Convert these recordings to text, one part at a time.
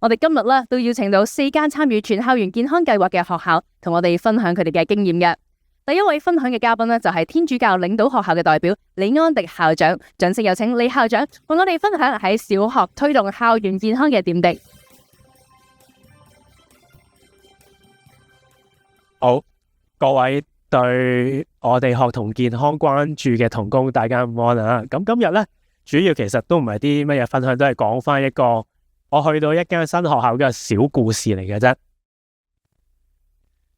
我哋今日咧都邀請到4間參與全校園健康計劃嘅學校，同我哋分享佢哋嘅經驗嘅。第一位分享嘅嘉賓呢，就係天主教領導學校嘅代表李安迪校長，掌聲有請李校長同我哋分享喺小學推動校園健康嘅點滴。好，各位對我哋學童健康關注嘅同工，大家午安啊！咁今日呢，主要其實都唔係啲乜嘢分享，都係講翻一個我去到一間新學校嘅小故事嚟嘅啫。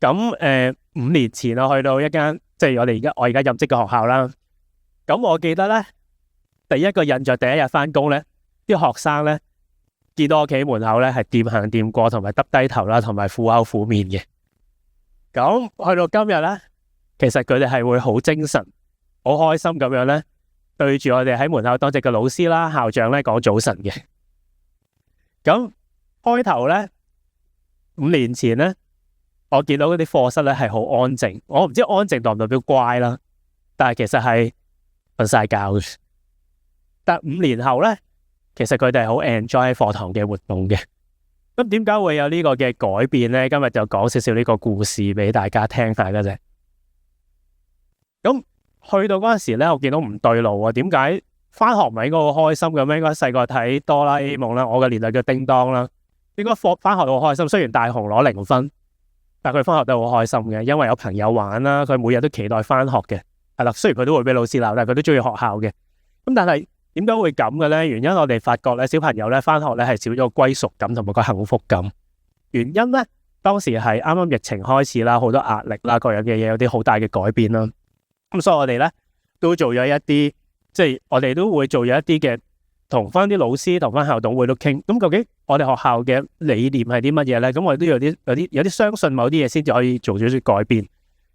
咁5年前我去到一間即係我而家任職嘅學校啦。咁我記得呢，第一個印象，第一日翻工呢，啲學生呢，見到我企喺門口呢，係掂行掂過，同埋耷低頭啦，同埋苦口苦面嘅。咁去到今日呢，其實佢哋係會好精神、好開心咁樣呢，對住我哋喺門口當值嘅老師啦、校長呢講早晨嘅。咁開頭呢，5年前呢，我見到嗰啲課室呢係好安靜，我唔知安靜代唔代表乖啦，但係其實係瞓晒覺嘅。但5年後呢，其實佢哋係好 enjoy 課堂嘅活動嘅。咁點解會有呢個嘅改變呢？今日就講少少呢個故事俾大家聽下嘅啫。咁去到嗰陣時呢，我見到唔對路啊！點解翻學唔係應該好開心嘅咩？應該細個睇哆啦 A 夢啦，我嘅年代叫叮當啦，應該翻學都好開心。雖然大雄攞0分，但佢翻學都好開心嘅，因為有朋友玩啦。佢每日都期待翻學嘅，係啦。雖然佢都會俾老師鬧，但係佢都中意學校嘅。咁但係點解會咁嘅呢？原因我哋發覺咧，小朋友咧翻學咧係少咗歸屬感同埋個幸福感。原因咧，當時係啱啱疫情開始啦，好多壓力啦，各樣嘅嘢有啲好大嘅改變啦。咁所以我哋咧都做咗一啲，即係我哋都會做咗一啲嘅，同翻啲老師同翻校董會都傾。咁究竟我哋學校嘅理念係啲乜嘢咧？咁我哋都有啲相信某啲嘢先至可以做咗啲改變。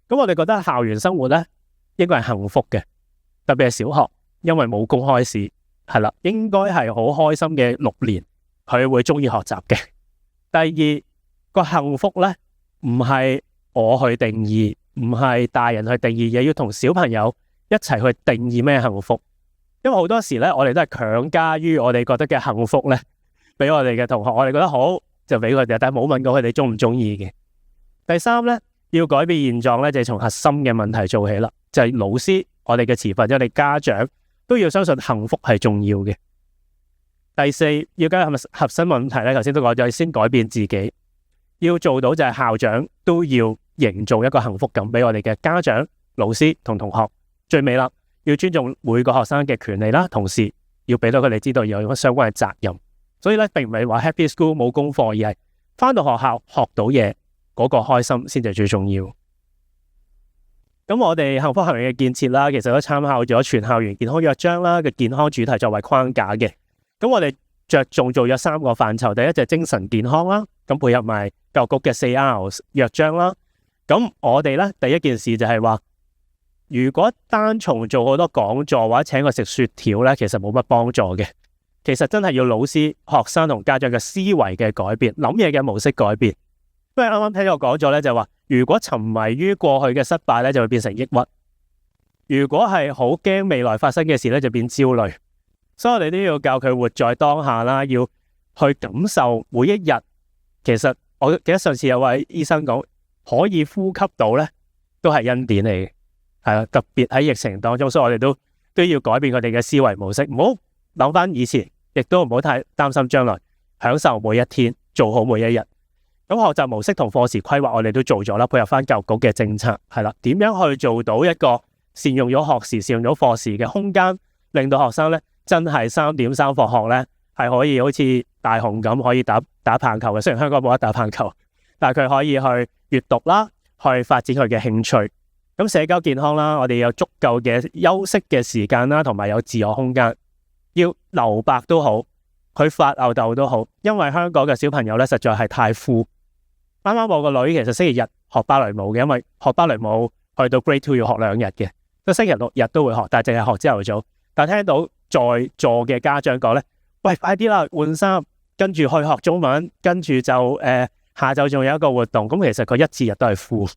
咁我哋覺得校園生活咧應該係幸福嘅，特別係小學，因為冇公開試，係啦，應該係好開心嘅6年，佢會中意學習嘅。第二個幸福咧，唔係我去定義，唔係大人去定義，嘢要同小朋友一齊去定義咩幸福。因為好多時咧，我哋都係強加於我哋覺得嘅幸福咧，俾我哋嘅同學，我哋覺得好就俾佢哋，但係冇問過佢哋中唔中意嘅。第三咧，要改變現狀咧，就係從核心嘅問題做起啦，就係老師，我哋嘅持份者，我哋家長都要相信幸福係重要嘅。第四，要解決核心問題咧，頭先都講咗，先改變自己，要做到就係校長都要營造一個幸福感俾我哋嘅家長、老師同同學。最尾啦，要尊重每個學生嘅權利啦，同時要俾到佢哋知道有相關嘅責任。所以咧，並唔係話 Happy School 冇功課，而係翻到學校學到嘢，嗰個開心先至最重要。咁我哋幸福校園嘅建設啦，其實都參考咗全校園健康約章啦嘅健康主題作為框架嘅。咁我哋着重做咗3個範疇，第一就係精神健康啦，咁配合埋教育局嘅4R 約章啦。咁我哋咧第一件事就係話，如果單從做好多講座或者請佢食雪條咧，其實冇乜幫助嘅。其實真係要老師、學生同家長嘅思維嘅改變，諗嘢嘅模式改變。因為啱啱聽咗講咗咧，就話如果沉迷於過去嘅失敗咧，就會變成抑鬱；如果係好驚未來發生嘅事咧，就變焦慮。所以我哋都要教佢活在當下啦，要去感受每一日。其實我記得上次有位醫生講，可以呼吸到咧，都係恩典嚟嘅，係啦。特別喺疫情當中，所以我哋都要改變佢哋嘅思維模式，唔好諗翻以前，亦都唔好太擔心將來，享受每一天，做好每一日。咁學習模式同課時規劃，我哋都做咗啦，配合翻教育局嘅政策，係啦，點樣去做到一個善用咗學時、善用咗課時嘅空間，令到學生咧真係3點3放學咧係可以好似大雄咁可以打棒球嘅。雖然香港冇得打棒球，但係佢可以去閱讀啦，去發展佢嘅興趣。咁社交健康啦，我哋有足夠嘅休息嘅時間啦，同埋有自我空間。要留白都好，去發吽哣都好，因為香港嘅小朋友咧實在係太富。啱啱我個女其實星期日學芭蕾舞嘅，因為學芭蕾舞去到 Grade 2要學2日嘅，咁星期6日都會學，但係淨係學朝頭早。但係聽到在座嘅家長講咧，喂，快啲啦，換衫，跟住去學中文，跟住就下晝仲有一個活動。咁其實佢1至日都係負。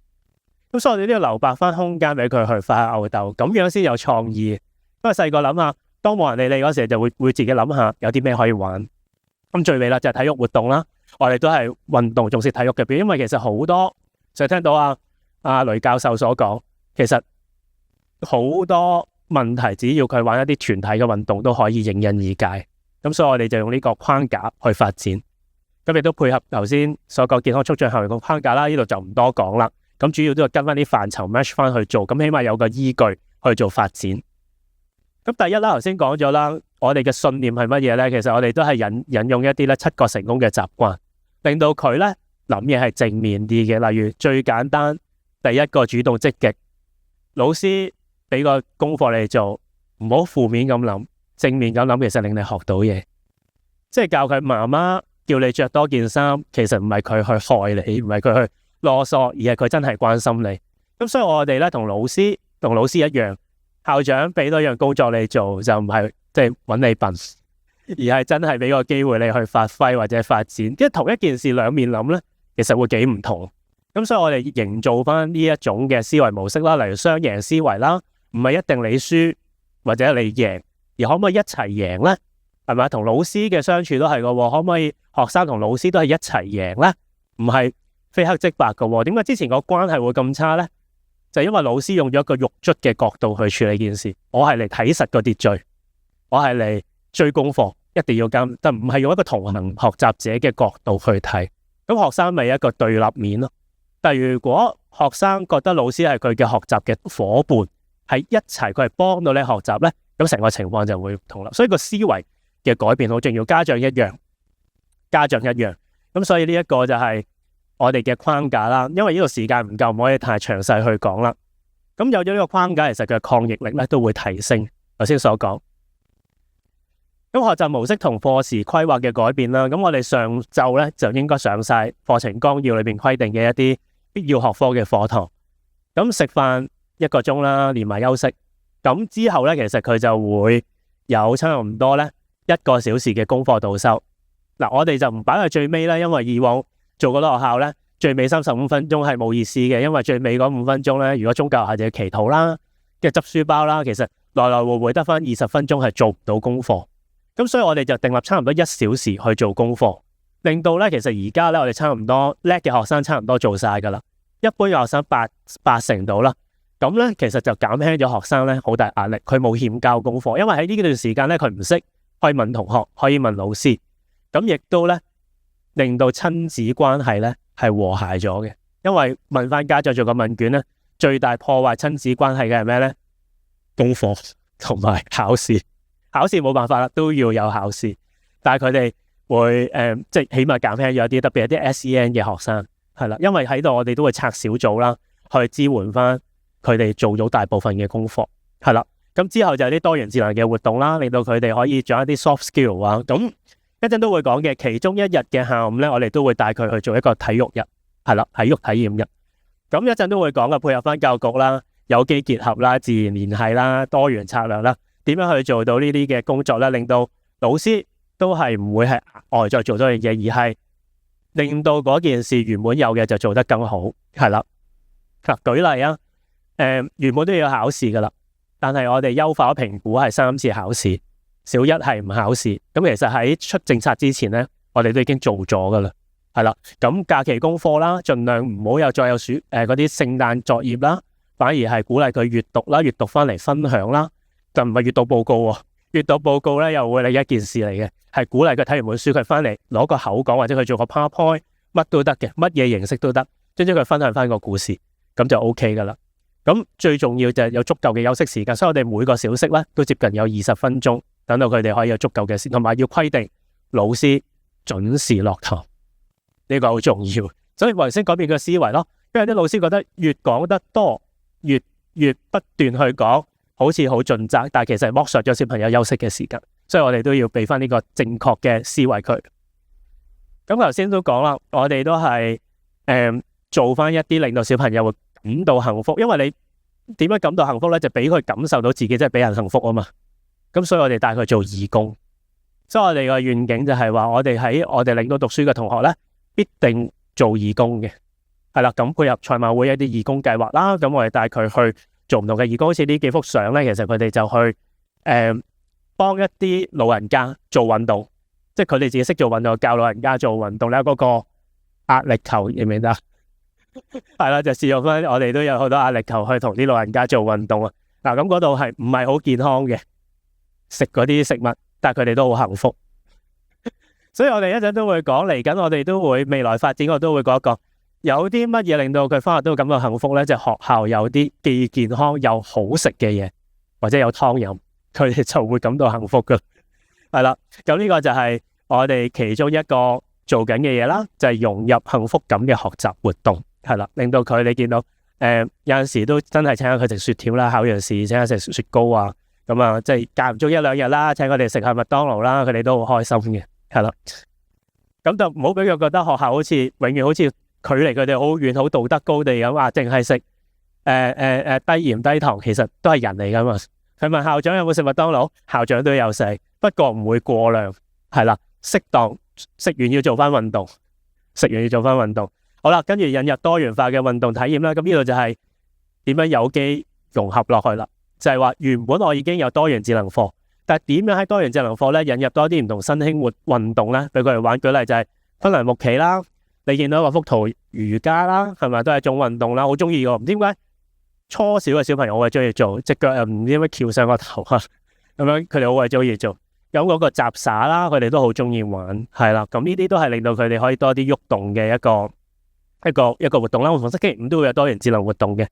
咁所以我哋都要留白翻空間俾佢去發吽哣，咁樣先有創意。因為細個諗下，當冇人理你嗰時，就會自己諗下有啲咩可以玩。咁最尾啦就係體育活動啦。我哋都係運動重視體育嘅表現，因為其實好多就聽到阿雷教授所講，其實好多問題只要佢玩一啲團體嘅運動都可以迎刃而解。咁所以我哋就用呢個框架去發展，咁亦都配合頭先所講健康促進校園個框架啦。呢度就唔多講啦。咁主要都係跟翻啲範疇 match 翻去做，咁起碼有個依據去做發展。咁第一啦，頭先講咗啦，我哋嘅信念係乜嘢呢？其實我哋都係引用一啲咧7個成功嘅習慣，令到佢咧諗嘢係正面啲嘅。例如最簡單，第一個主動積極，老師俾個功課你做，唔好負面咁諗。正面咁諗，其實令你學到嘢，即係教佢媽媽叫你着多件衫，其實唔係佢去害你，唔係佢去囉嗦，而係佢真係關心你。咁所以我哋咧同老師一樣，校長俾多樣工作你做，就唔係即係揾你笨，而係真係俾個機會你去發揮或者發展。因為同一件事兩面諗咧，其實會幾唔同。咁所以我哋營造翻呢一種嘅思維模式啦，例如雙贏思維啦，唔係一定你輸或者你贏。而可唔可以一齊贏呢？係咪？同老師嘅相處都係嘅，可唔可以學生同老師都係一齊贏呢？唔係非黑即白嘅。點解之前個關係會咁差呢？就因為老師用咗一個獄卒嘅角度去處理件事，我係嚟睇實個秩序，我係嚟追功課，一定要監，但唔係用一個同行學習者嘅角度去睇。咁學生咪一個對立面咯。但係如果學生覺得老師係佢嘅學習嘅夥伴，係一齊佢係幫到你學習呢，咁成個情況就會唔同啦。所以個思維嘅改變好重要，家長一樣。咁所以呢一個就係我哋嘅框架啦。因為呢度時間唔夠，唔可以太詳細去講啦。咁有咗呢個框架，其實佢嘅抗逆力咧都會提升。頭先所講，咁學習模式同課時規劃嘅改變啦。咁我哋上晝咧就應該上晒課程綱要裏邊規定嘅一啲必要學科嘅課堂。咁食飯1個鐘啦，連埋休息。咁之後咧，其實佢就會有差唔多咧1個小時嘅功課導修。嗱，我哋就唔擺喺最尾啦，因為以往做嗰啲學校咧，最尾35分鐘係冇意思嘅，因為最尾嗰5分鐘咧，如果宗教學校就要祈禱啦，跟住執書包啦，其實來來回回得翻20分鐘係做唔到功課。咁所以我哋就訂立差唔多1小時去做功課，令到咧其實而家咧我哋差唔多叻嘅學生差唔多做晒噶啦，一般嘅學生八成到啦。咁咧其實就減輕咗學生咧好大壓力，佢冇欠交功課，因為喺呢段時間咧佢唔識，可以問同學，可以問老師，咁亦都咧令到親子關係咧係和諧咗嘅。因為問翻家長做個問卷咧，最大破壞親子關係嘅係咩咧？功課同埋考試。考試冇辦法啦，都要有考試，但係佢哋會即係起碼減輕咗一啲，特別係啲 SEN 嘅學生係啦，因為喺度我哋都會拆小組啦，去支援翻佢哋做咗大部分嘅功課係啦。咁之後就有啲多元智能嘅活動啦，令到佢哋可以掌握一啲 soft skill 啊。咁一陣都會講嘅，其中一日嘅下午咧，我哋都會帶佢去做一個體育日，係啦，體育體驗日。咁一陣都會講嘅，配合翻教育局啦，有機結合啦，自然聯繫啦，多元策略啦。點樣去做到呢啲嘅工作咧？令到老師都係唔會係額外再做多樣嘢，而係令到嗰件事原本有嘅就做得更好，係啦。舉例啊，原本都要考試噶啦，但係我哋優化咗評估係3次考試，小一係唔考試。咁其實喺出政策之前咧，我哋都已經做咗噶啦，係啦。咁假期功課啦，盡量唔好再有嗰啲聖誕作業啦，反而係鼓勵佢閱讀啦，閱讀翻嚟分享啦。就唔係閱讀報告喎，閱讀報告咧又會另一件事嚟嘅，係鼓勵佢睇完本書，佢翻嚟攞個口講或者佢做個 PowerPoint， 乜都得嘅，乜嘢形式都得，將佢分享翻個故事，咁就 OK 噶啦。咁最重要就係有足夠嘅休息時間，所以我哋每個小息咧都接近有20分鐘，等到佢哋可以有足夠嘅時間，同埋要規定老師準時落堂，呢個好重要。所以我頭先改變個思維咯，因為啲老師覺得越講得多，越不斷去講。好似好盡責，但係其實剝削咗小朋友休息嘅時間，所以我哋都要俾翻呢個正確嘅思維佢。咁頭先都講啦，我哋都係做翻一啲令到小朋友會感到幸福，因為你點樣感到幸福咧？就俾佢感受到自己真係俾人幸福啊嘛。咁所以我哋帶佢做義工，所以我哋個願景就係話，我哋喺我哋領導讀書嘅同學咧，必定做義工嘅，係啦。咁配合賽馬會一啲義工計劃啦，咁我哋帶佢去做唔同嘅義工，好似呢幾幅相咧，其實佢哋就去幫一啲老人家做運動，即係佢哋自己識做運動，教老人家做運動咧，嗰個壓力球記唔記得？係啦，就試用翻，我哋都有好多壓力球去同啲老人家做運動啊。嗱，咁嗰度係唔係好健康嘅，食嗰啲食物，但係佢哋都好幸福。所以我哋一陣都會講，嚟緊我哋都會未來發展，我都會講一講，有啲乜嘢令到佢翻學都會感到幸福咧？就係學校有啲既健康又好食嘅嘢，或者有湯飲，佢哋就會感到幸福噶。係啦，咁呢個就係我哋其中一個做緊嘅嘢啦，就係融入幸福感嘅學習活動，係啦，令到佢你見到有陣時都真係請下佢食雪條啦，考完試請下食雪糕啊，咁啊即係間唔中一兩日啦，請佢哋食下麥當勞啦，佢哋都好開心嘅，係啦。咁就唔好俾佢覺得學校好似永遠好似距離佢哋好遠，好道德高地咁啊，淨係食低鹽低糖，其實都係人嚟噶嘛。佢問校長有冇食麥當勞，校長都有食，不過唔會過量，係啦，適當，食完要做翻運動，食完要做翻運動。好啦，跟住引入多元化嘅運動體驗啦。咁呢度就係點樣有機融合落去啦。就係話原本我已經有多元智能課，但係點樣喺多元智能課咧引入多啲唔同新興活運動咧，俾佢哋玩。舉例就係芬蘭木棋啦，你見到個幅圖瑜伽啦，係咪都係一種運動啦？好中意嘅，唔知點解初小嘅小朋友好中意做，隻腳又唔知點解翹上個頭啊，咁樣佢哋好鬼中意做。咁嗰個雜耍啦，佢哋都好中意玩，係啦。咁呢啲都係令到佢哋可以多啲喐動嘅一個活動啦。逢星期五都會有多元智能活動嘅。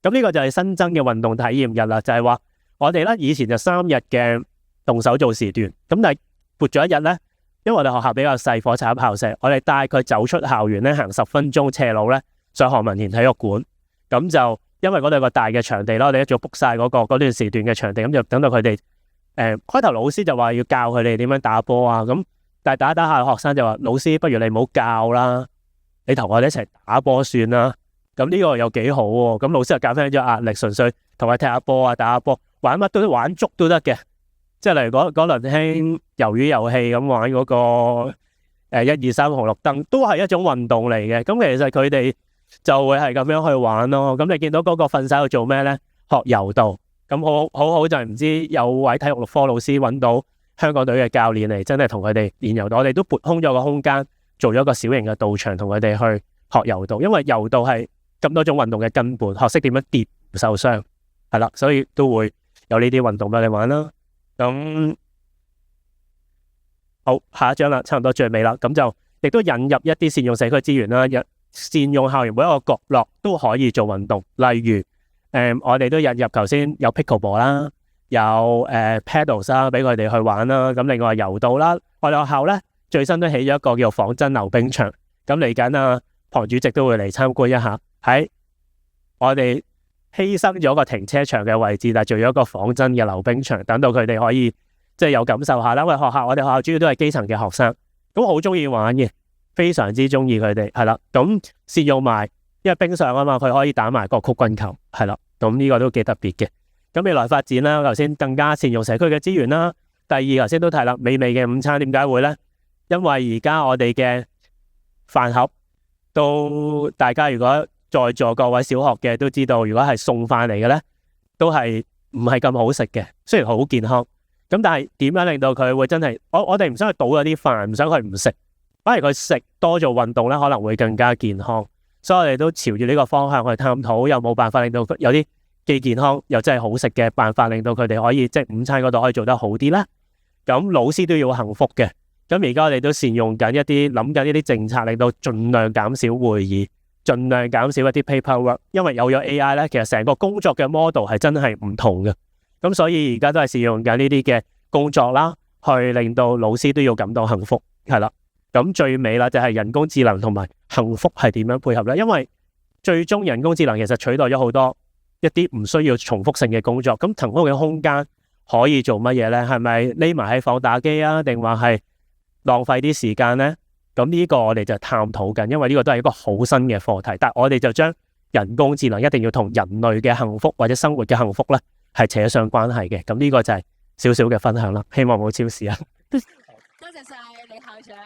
咁呢個就係新增嘅運動體驗日啦，就係話我哋咧以前就3日嘅動手做時段，咁但係撥咗一日咧，因為我哋學校比較細，火柴盒校舍，我哋帶佢走出校園咧，行10分鐘斜路咧，上何文田體育館。咁就因為嗰度有個大嘅場地啦，我哋一早 book 晒嗰段時段嘅場地，咁就等到佢哋開頭老師就話要教佢哋點樣打波啊，咁但係打打下學生就話老師，不如你唔好教啦，你同我哋一齊打波算啦。咁呢個又幾好喎，咁老師就減輕咗壓力，純粹同佢踢下波啊，打下波，玩乜都得，玩足都得嘅。即係例如嗰輪興魷魚遊戲咁玩嗰個1、2、3紅綠燈，都係一種運動嚟嘅。咁其實佢哋就會係咁樣去玩咯。咁你見到嗰個訓手去做咩咧？學柔道。咁好就係唔知有位體育科老師揾到香港隊嘅教練嚟，真係同佢哋練柔道。我哋都撥空咗個空間，做咗個小型嘅道場，同佢哋去學柔道。因為柔道係咁多種運動嘅根本，學識點樣跌唔受傷，係啦，所以都會有呢啲運動俾你玩啦。咁好，下一章啦，差唔多最尾啦。咁就亦都引入一啲善用社區資源啦，善用校園每一個角落都可以做運動。例如我哋都引入頭先有 pickleball 啦，有paddles 啦，俾佢哋去玩啦。咁另外柔道啦，我哋學校咧最新都起咗一個叫仿真溜冰場。咁嚟緊啊，龐主席都會嚟參觀一下。喺我哋犧牲咗個停車場嘅位置，但係做咗一個仿真嘅溜冰場，等到佢哋可以即係有感受下啦。因為我哋學校主要都係基層嘅學生，咁好中意玩嘅，非常之中意佢哋，係啦。咁善用埋，因為冰上啊嘛，佢可以打埋個曲棍球，係啦。咁呢個都幾特別嘅。咁未來發展啦，頭先更加善用社區嘅資源啦。第二，頭先都提啦，美味嘅午餐點解會呢？因為而家我哋嘅飯盒都大家如果在座各位小學嘅都知道，如果係送飯嚟嘅呢，都係唔係咁好食嘅。雖然好健康，咁但係點樣令到佢會真係我哋唔想去倒嗰啲飯，唔想佢唔食，反而佢食多做運動呢，可能會更加健康。所以我哋都朝住呢個方向去探討，有冇辦法令到有啲既健康又真係好食嘅辦法，令到佢哋可以即係午餐嗰度可以做得好啲啦。咁老師都要幸福嘅。咁而家我哋都善用緊諗緊一啲政策，令到盡量減少會議，盡量減少一啲 paperwork。因為有咗 AI 咧，其實成個工作嘅 model 係真係唔同嘅。咁所以而家都係善用緊呢啲嘅工作啦，去令到老師都要感到幸福，係啦。咁最尾啦，就係人工智能同埋幸福係點樣配合咧？因為最終人工智能其實取代咗好多一啲唔需要重複性嘅工作。咁騰空嘅空間可以做乜嘢咧？係咪匿埋喺房打機啊？定話係浪費啲時間咧？咁呢個我哋就探討緊，因為呢個都係一個好新嘅課題。但係我哋就將人工智能一定要同人類嘅幸福或者生活嘅幸福咧係扯上關係嘅。咁呢個就係少少嘅分享啦。希望冇超時啊！多謝晒李校長。